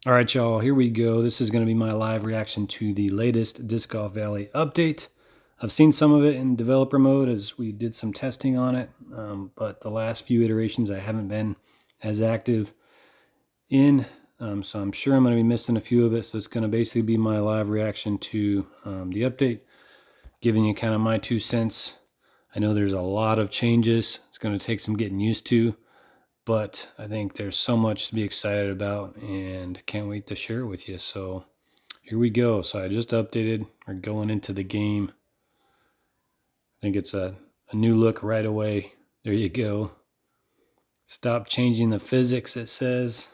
All right, y'all, here we go. This is going to be my live reaction to the latest Disc Golf Valley update. I've seen some of it in developer mode as we did some testing on it, but the last few iterations I haven't been as active in, so I'm sure I'm going to be missing a few of it. So it's going to basically be my live reaction to the update, giving you kind of my 2 cents. I know there's a lot of changes. It's going to take some getting used to, but I think there's so much to be excited about and can't wait to share it with you. So here we go. So I just updated. We're going into the game. I think it's a new look right away. There you go. Stop changing the physics, it says.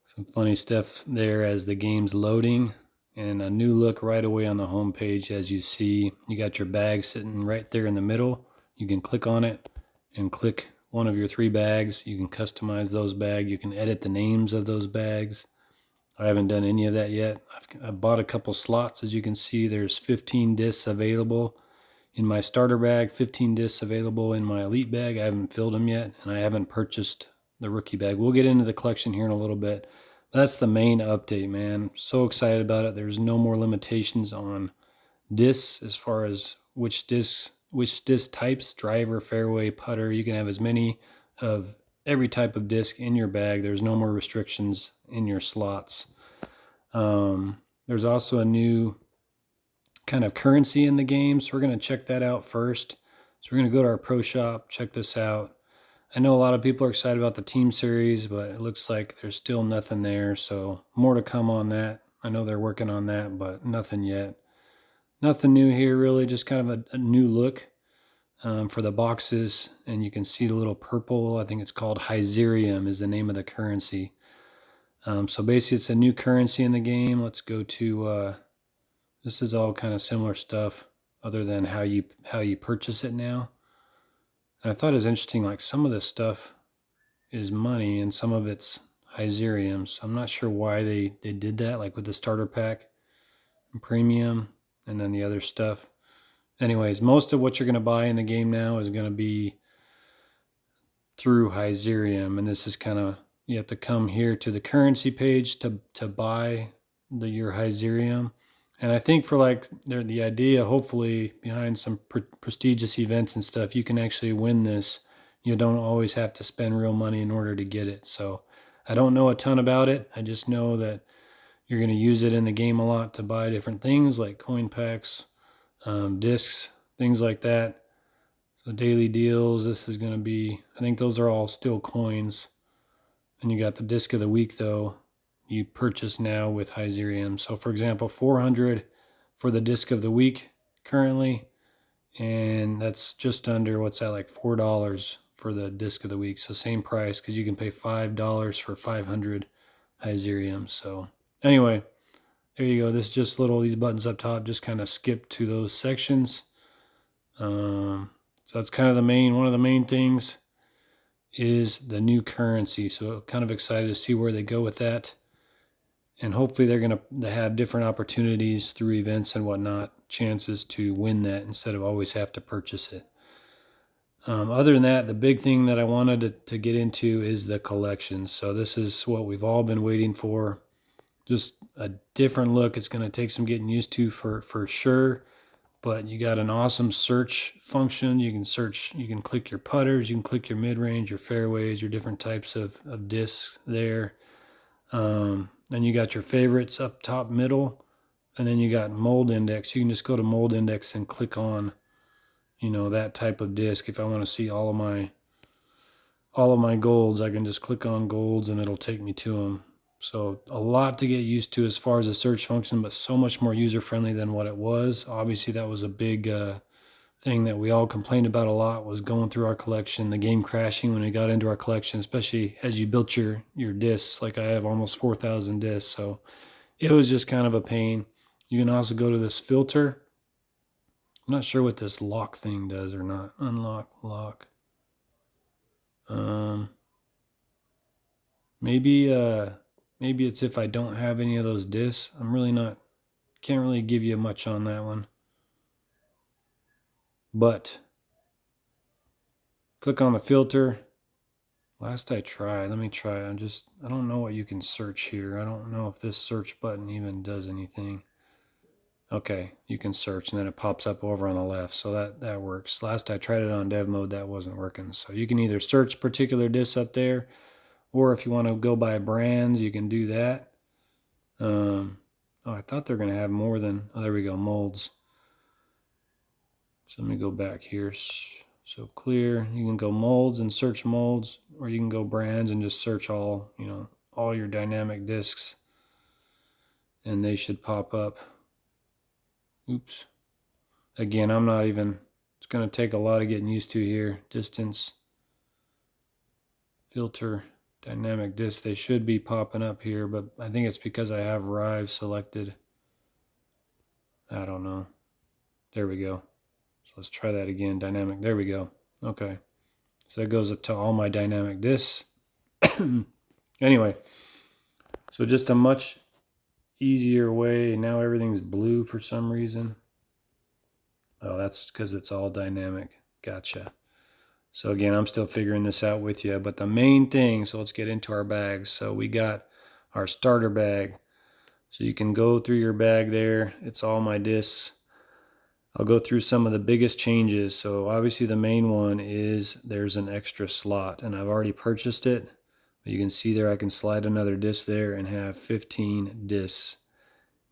Some funny stuff there as the game's loading. And a new look right away on the home page. As you see, you got your bag sitting right there in the middle. You can click on it and click one of your 3 bags. You can customize those bags. You can edit the names of those bags. I haven't done any of that yet. I've bought a couple slots. As you can see, there's 15 discs available in my starter bag, 15 discs available in my elite bag. I haven't filled them yet, and I haven't purchased the rookie bag. We'll get into the collection here in a little bit. That's the main update, man. So excited about it. There's no more limitations on discs as far as which disc types, driver, fairway, putter. You can have as many of every type of disc in your bag. There's no more restrictions in your slots. There's also a new kind of currency in the game, so we're going to check that out first. So we're going to go to our pro shop, check this out. I know a lot of people are excited about the team series, but it looks like there's still nothing there, so more to come on that. I know they're working on that, but nothing yet. Nothing new here, really, just kind of a new look for the boxes, and you can see the little purple. I think it's called Hyzerium is the name of the currency. So basically, it's a new currency in the game. Let's go to this is all kind of similar stuff, other than how you purchase it now. And I thought it was interesting. Like some of this stuff is money, and some of it's Hyzerium. So I'm not sure why they did that. Like with the starter pack and premium, and then the other stuff. Anyways, most of what you're going to buy in the game now is going to be through Hyzerium, and this is kind of, you have to come here to the currency page to buy your Hyzerium. And I think for like the idea, hopefully behind some prestigious events and stuff, you can actually win this. You don't always have to spend real money in order to get it. So I don't know a ton about it. I just know that you're going to use it in the game a lot to buy different things like coin packs, discs, things like that. So daily deals, this is going to be, I think those are all still coins. And you got the disc of the week, though, you purchase now with Hyzerium. So for example, 400 for the disc of the week currently, and that's just under, what's that, like $4 for the disc of the week. So same price, because you can pay $5 for 500 Hyzerium. So anyway, there you go. This is just these buttons up top just kind of skip to those sections. So that's kind of one of the main things is the new currency. So kind of excited to see where they go with that. And hopefully they're going to have different opportunities through events and whatnot, chances to win that instead of always have to purchase it. Other than that, the big thing that I wanted to get into is the collection. So this is what we've all been waiting for. Just a different look. It's going to take some getting used to for sure. But you got an awesome search function. You can click your putters, you can click your mid-range, your fairways, your different types of discs there. Then you got your favorites up top middle, and then you got mold index. You can just go to mold index and click on, that type of disc. If I want to see all of my golds, I can just click on golds and it'll take me to them. So a lot to get used to as far as the search function, but so much more user-friendly than what it was. Obviously, that was a big thing that we all complained about a lot, was going through our collection, the game crashing when it got into our collection, especially as you built your discs. Like I have almost 4,000 discs, so it was just kind of a pain. You can also go to this filter. I'm not sure what this lock thing does or not. Unlock, lock. Maybe it's if I don't have any of those discs. Can't really give you much on that one. But click on the filter, Last I tried, let me try. I don't know what you can search here. I don't know if this search button even does anything. Okay, you can search and then it pops up over on the left. So that works. Last I tried it on dev mode, that wasn't working. So you can either search particular discs up there, or if you want to go by brands, you can do that. Oh, I thought they're going to have more than, oh, there we go, molds. So let me go back here. So clear, you can go molds and search molds, or you can go brands and just search all, all your dynamic discs, and they should pop up. Oops. Again, I'm not even, it's going to take a lot of getting used to here. Distance, filter, dynamic disc, they should be popping up here, but I think it's because I have Rive selected. I don't know. There we go. So let's try that again. Dynamic, there we go. Okay. So that goes to all my dynamic discs. Anyway, so just a much easier way. Now everything's blue for some reason. Oh, that's because it's all dynamic. Gotcha. So again, I'm still figuring this out with you, but the main thing, so let's get into our bags. So we got our starter bag. So you can go through your bag there. It's all my discs. I'll go through some of the biggest changes. So obviously the main one is there's an extra slot, and I've already purchased it. But you can see there I can slide another disc there and have 15 discs,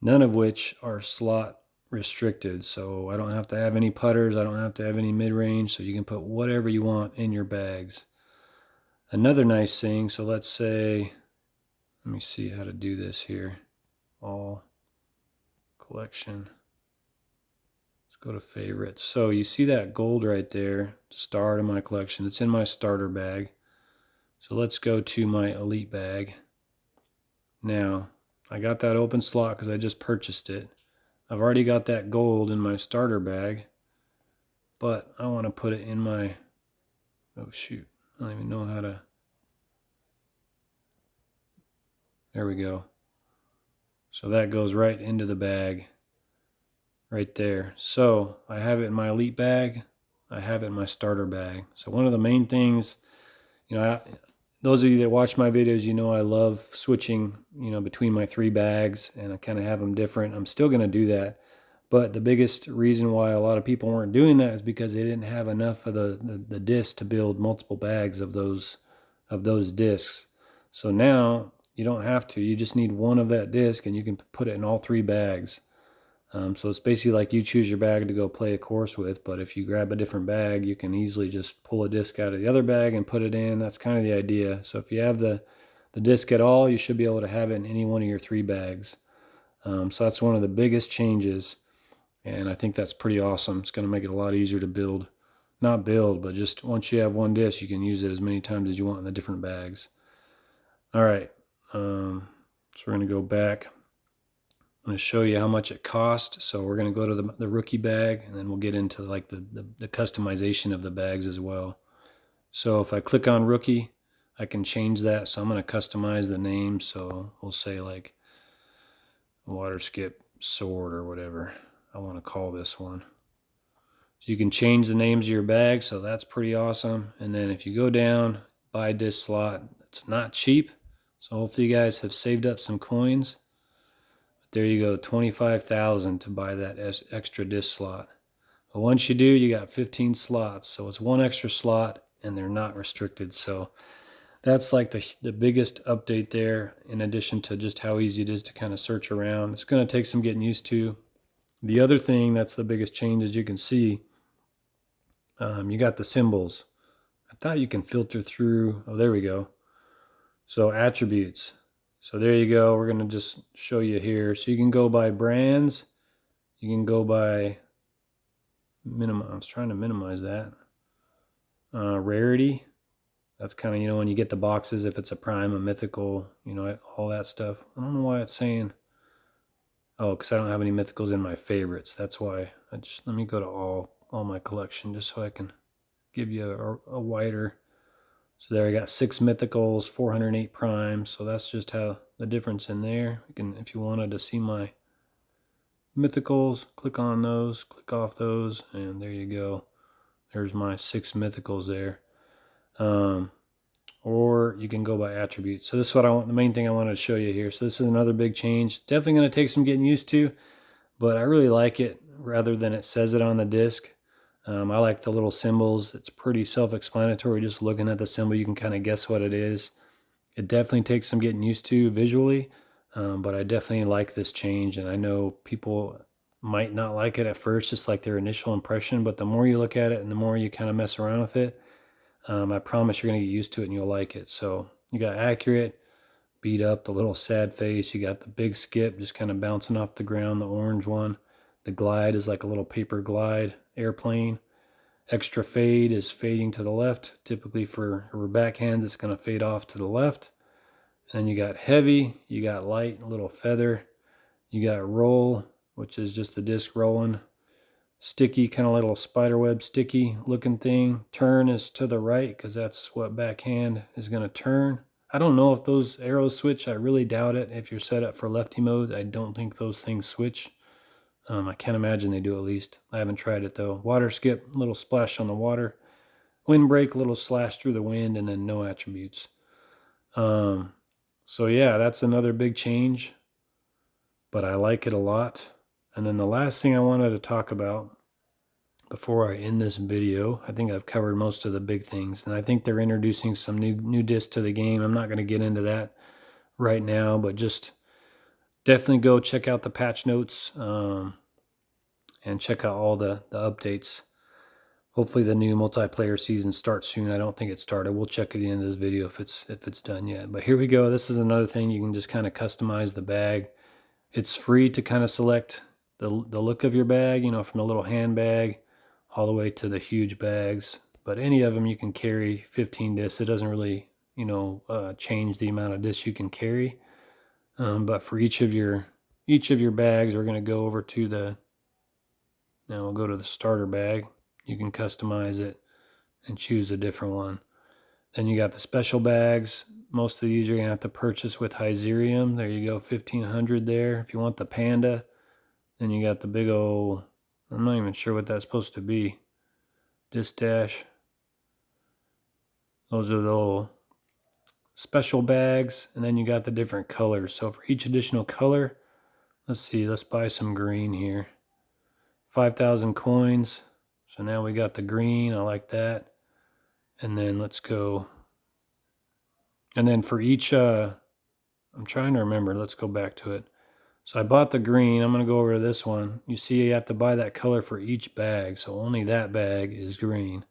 none of which are slot restricted. So I don't have to have any putters. I don't have to have any mid-range. So you can put whatever you want in your bags. Another nice thing, so let's say, let me see how to do this here. All collection. Let's go to favorites. So you see that gold right there, start in my collection. It's in my starter bag. So let's go to my elite bag. Now, I got that open slot because I just purchased it. I've already got that gold in my starter bag, but I want to put it in my, oh shoot, I don't even know how to, there we go. So that goes right into the bag, right there. So I have it in my elite bag, I have it in my starter bag. So one of the main things, those of you that watch my videos, you know I love switching, between my 3 bags, and I kind of have them different. I'm still going to do that. But the biggest reason why a lot of people weren't doing that is because they didn't have enough of the disc to build multiple bags of those discs. So now you don't have to. You just need one of that disc, and you can put it in all 3 bags. So it's basically like you choose your bag to go play a course with, but if you grab a different bag, you can easily just pull a disc out of the other bag and put it in. That's kind of the idea. So if you have the disc at all, you should be able to have it in any one of your 3 bags. So that's one of the biggest changes, and I think that's pretty awesome. It's going to make it a lot easier to build. Not build, but just once you have one disc, you can use it as many times as you want in the different bags. All right, so we're going to go back. I'm going to show you how much it cost. So we're going to go to the rookie bag, and then we'll get into like the customization of the bags as well. So if I click on rookie, I can change that. So I'm going to customize the name. So we'll say like water skip sword or whatever I want to call this one. So you can change the names of your bag. So that's pretty awesome. And then if you go down, buy disc slot, it's not cheap. So hopefully you guys have saved up some coins. There you go, 25,000 to buy that extra disc slot. But once you do, you got 15 slots. So it's one extra slot, and they're not restricted. So that's like the biggest update there, in addition to just how easy it is to kind of search around. It's going to take some getting used to. The other thing that's the biggest change, as you can see, you got the symbols. I thought you can filter through. Oh, there we go. So attributes. So there you go. We're going to just show you here. So you can go by brands. You can go by minimum. I was trying to minimize that. Rarity. That's kind of, when you get the boxes, if it's a prime, a mythical, all that stuff. I don't know why it's saying. Oh, because I don't have any mythicals in my favorites. That's why. Let me go to all my collection just so I can give you a wider. So there I got 6 mythicals, 408 primes. So that's just how the difference in there. You can, if you wanted to see my mythicals, click on those, click off those, and there you go. There's my 6 mythicals there. or you can go by attributes. So this is what I want, the main thing I wanted to show you here. So this is another big change. Definitely going to take some getting used to, but I really like it rather than it says it on the disc. I like the little symbols. It's pretty self-explanatory. Just looking at the symbol, you can kind of guess what it is. It definitely takes some getting used to visually, but I definitely like this change. And I know people might not like it at first, just like their initial impression, but the more you look at it and the more you kind of mess around with it, I promise you're going to get used to it and you'll like it. So you got accurate, beat up, the little sad face. You got the big skip just kind of bouncing off the ground, the orange one. The glide is like a little paper glide airplane. Extra fade is fading to the left. Typically for backhands, it's going to fade off to the left. And then you got heavy, you got light, a little feather. You got roll, which is just the disc rolling. Sticky, kind of little spiderweb sticky looking thing. Turn is to the right because that's what backhand is going to turn. I don't know if those arrows switch. I really doubt it. If you're set up for lefty mode, I don't think those things switch. I can't imagine they do, at least. I haven't tried it though. Water skip, little splash on the water. Windbreak, little slash through the wind, and then no attributes. So yeah, that's another big change, but I like it a lot. And then the last thing I wanted to talk about before I end this video, I think I've covered most of the big things, and I think they're introducing some new discs to the game. I'm not going to get into that right now, but just definitely go check out the patch notes and check out all the updates. Hopefully the new multiplayer season starts soon. I don't think it started. We'll check at the end of this video if it's done yet. But here we go. This is another thing. You can just kind of customize the bag. It's free to kind of select the look of your bag, from the little handbag all the way to the huge bags. But any of them you can carry 15 discs. It doesn't really, change the amount of discs you can carry. But for each of your bags, we're going to go over to now we'll go to the starter bag. You can customize it and choose a different one. Then you got the special bags. Most of these you're going to have to purchase with Hyzerium. There you go, 1,500 there. If you want the Panda, then you got the big old, I'm not even sure what that's supposed to be. Disc dash. Those are the little special bags. And then you got the different colors. So for each additional color, let's buy some green here. 5,000 coins. So now we got the green. I like that. And then let's go. And then for each, I'm trying to remember. Let's go back to it. So I bought the green. I'm going to go over to this one. You see you have to buy that color for each bag. So only that bag is green.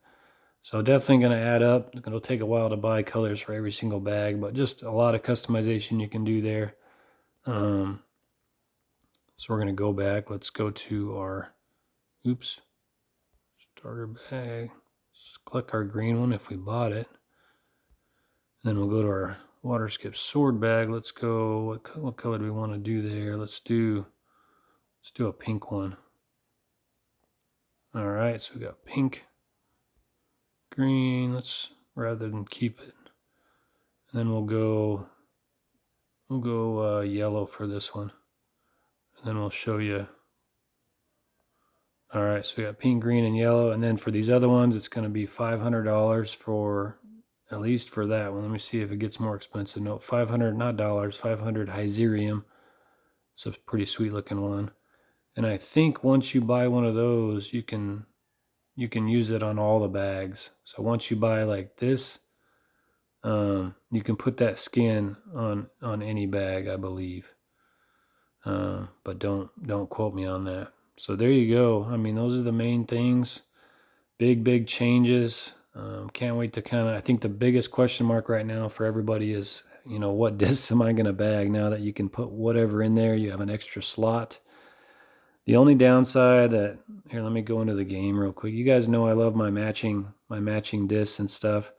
So definitely going to add up. It'll take a while to buy colors for every single bag, but just a lot of customization you can do there. So we're going to go back. Let's go to our, starter bag. Let's click our green one if we bought it. And then we'll go to our water skip sword bag. Let's go, what color do we want to do there? Let's do a pink one. All right, so we got pink, green. Let's, rather than keep it. And then we'll go yellow for this one. And then we'll show you. All right, so we got pink, green, and yellow. And then for these other ones, it's going to be $500 for, at least for that one. Let me see if it gets more expensive. No, 500, not dollars, 500 Hyzerium. It's a pretty sweet looking one. And I think once you buy one of those, you can use it on all the bags. So once you buy like this, you can put that skin on any bag, I believe. But don't quote me on that. So there you go. I mean, those are the main things. Big changes. Can't wait to I think the biggest question mark right now for everybody is, what discs am I going to bag now that you can put whatever in there? You have an extra slot. The only downside that, here, let me go into the game real quick. You guys know I love my matching discs and stuff.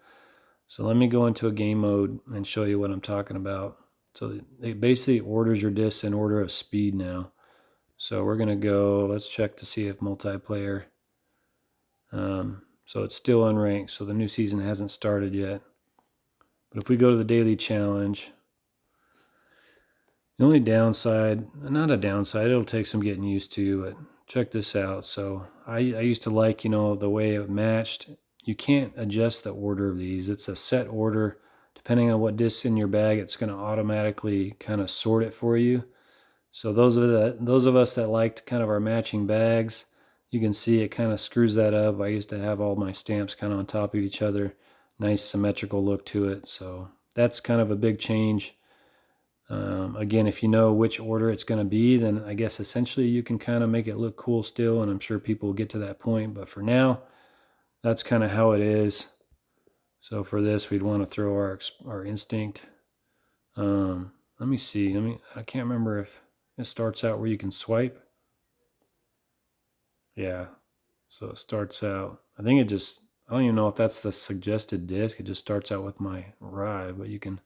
So let me go into a game mode and show you what I'm talking about. So it basically orders your discs in order of speed now. So we're going to go, let's check to see if multiplayer, so it's still unranked, so the new season hasn't started yet. But if we go to the daily challenge, the only downside, not a downside, it'll take some getting used to, but check this out. So I used to like, the way it matched. You can't adjust the order of these. It's a set order. depending on what disc's in your bag, it's going to automatically kind of sort it for you. So those of us that liked kind of our matching bags, you can see it kind of screws that up. I used to have all my stamps kind of on top of each other, nice symmetrical look to it. So that's kind of a big change. Again, if you know which order it's going to be, then I guess essentially you can kind of make it look cool still, and I'm sure people will get to that point. But for now, that's kind of how it is. So for this, we'd want to throw our Instinct. Let me see. I can't remember if it starts out where you can swipe. Yeah. So it starts out. I don't even know if that's the suggested disc. It just starts out with my rye, but you can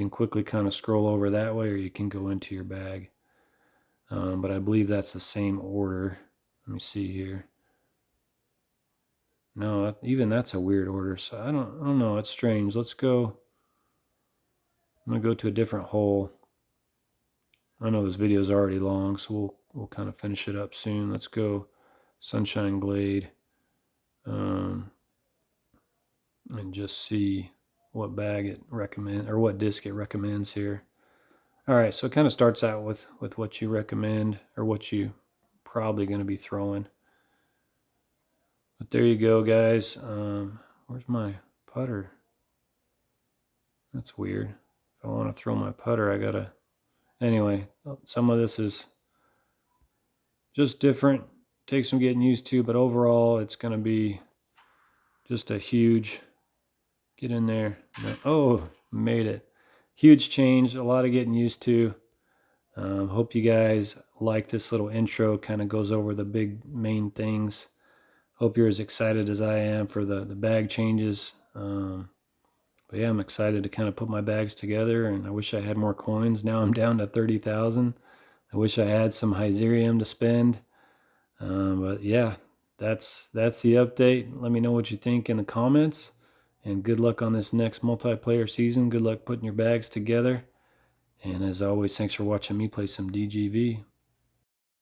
quickly kind of scroll over that way, or you can go into your bag. But I believe that's the same order. Let me see here. No, even that's a weird order. So I don't know. It's strange. Let's go. I'm gonna go to a different hole. I know this video is already long, so we'll kind of finish it up soon. Let's go Sunshine Glade, and just see what bag it recommends, or what disc it recommends here. All right, so it kind of starts out with what you recommend, or what you probably going to be throwing. But there you go, guys. Where's my putter? That's weird. If I want to throw my putter, I gotta. Anyway, some of this is just different. Takes some getting used to, but overall, it's going to be just a huge. Get in there. Oh, made it. Huge change. A lot of getting used to. Hope you guys like this little intro. Kind of goes over the big main things. Hope you're as excited as I am for the bag changes. But yeah, I'm excited to kind of put my bags together, and I wish I had more coins. Now I'm down to 30,000. I wish I had some Hyzerium to spend. But yeah, that's the update. Let me know what you think in the comments. And good luck on this next multiplayer season. Good luck putting your bags together. And as always, thanks for watching me play some DGV.